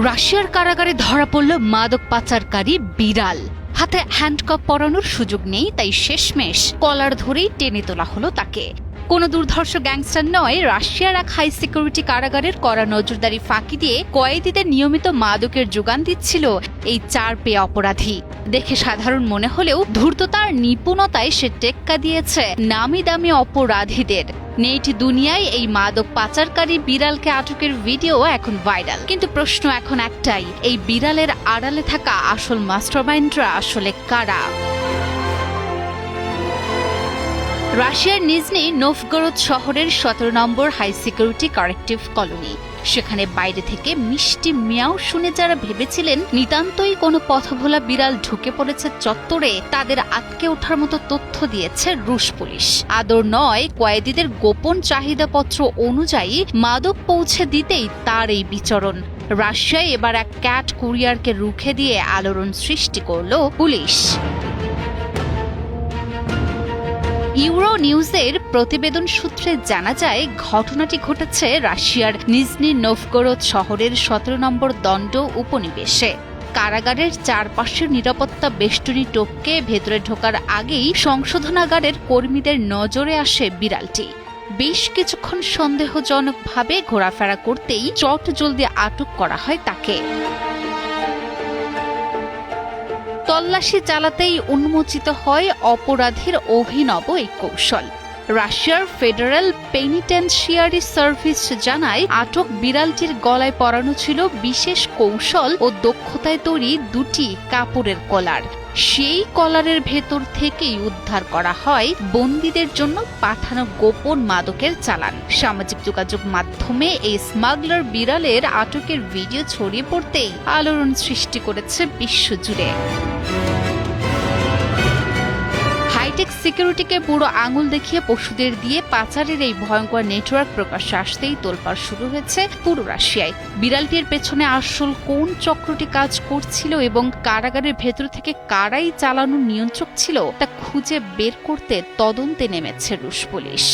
রাশিয়ার কারাগারে ধরা পড়ল মাদক পাচারকারী বিড়াল। হাতে হ্যান্ডকাপ পরানোর সুযোগ নেই, তাই শেষমেশ কলার ধরেই টেনে তোলা হলো তাকে। কোনো দুর্ধর্ষ গ্যাংস্টার নয়, রাশিয়ার এক হাই সিকিউরিটি কারাগারের কড়া নজরদারি ফাঁকি দিয়ে কয়েদিদের নিয়মিত মাদকের যোগান দিচ্ছিল এই 4 পেয়ে অপরাধী। দেখে সাধারণ মনে হলেও ধূর্ততার নিপুণতায় সে টেক্কা দিয়েছে নামি দামি অপরাধীদের। নেট দুনিয়ায় এই মাদক পাচারকারী বিড়ালকে আটকের ভিডিও এখন ভাইরাল। কিন্তু প্রশ্ন এখন একটাই, এই বিড়ালের আড়ালে থাকা আসল মাস্টারমাইন্ডরা আসলে কারা? রাশিয়ার নিজনি নোভগরোদ শহরের 17 নম্বর হাই সিকিউরিটি কারেক্টিভ কলোনি। সেখানে বাইরে থেকে মিষ্টি মিয়াও শুনে যারা ভেবেছিলেন নিতান্তই কোনো পথভোলা বিড়াল ঢুকে পড়েছে চত্বরে, তাদের আটকে ওঠার মতো তথ্য দিয়েছে রুশ পুলিশ। আদর নয়, কয়েদিদের গোপন চাহিদাপত্র অনুযায়ী মাদক পৌঁছে দিতেই তার এই বিচরণ। রাশিয়ায় এবার এক ক্যাট কুরিয়ারকে রুখে দিয়ে আলোড়ন সৃষ্টি করল পুলিশ। ইউরো নিউজের প্রতিবেদন সূত্রে জানা যায়, ঘটনাটি ঘটেছে রাশিয়ার নিজনি নোভগরোদ শহরের 17 নম্বর দণ্ড উপনিবেশে। কারাগারের চারপাশের নিরাপত্তা বেষ্টনী টপকে ভেতরে ঢোকার আগেই সংশোধনাগারের কর্মীদের নজরে আসে বিড়ালটি। বেশ কিছুক্ষণ সন্দেহজনকভাবে ঘোরাফেরা করতেই চটজলদি আটক করা হয় তাকে। তল্লাশি চালাতেই উন্মোচিত হয় অপরাধীর অভিনব এই কৌশল। রাশিয়ার ফেডারেল পেনিটেনশিয়ারি সার্ভিস জানায়, আটক বিড়ালটির গলায় পরানো ছিল বিশেষ কৌশল ও দক্ষতায় তৈরি 2টি কাপড়ের কলার। সেই কলারের ভেতর থেকেই উদ্ধার করা হয় বন্দীদের জন্য পাঠানো গোপন মাদকের চালান। সামাজিক যোগাযোগ মাধ্যমে এই স্মাগলার বিড়ালের আটকের ভিডিও ছড়িয়ে পড়তেই আলোড়ন সৃষ্টি করেছে বিশ্বজুড়ে। হাইটেক সিকিউরিটিকে বুড়ো আঙুল দেখিয়ে পশুদের দিয়ে পাচারের এই ভয়ঙ্কর নেটওয়ার্ক প্রকাশ্যে আসতেই তোলপাড় শুরু হয়েছে পুরো রাশিয়ায়। বিড়ালটির পেছনে আসল কোন চক্রটি কাজ করছিল এবং কারাগারের ভেতর থেকে কারাই চালানোর নিয়ন্ত্রক ছিল তা খুঁজে বের করতে তদন্তে নেমেছে রুশ পুলিশ।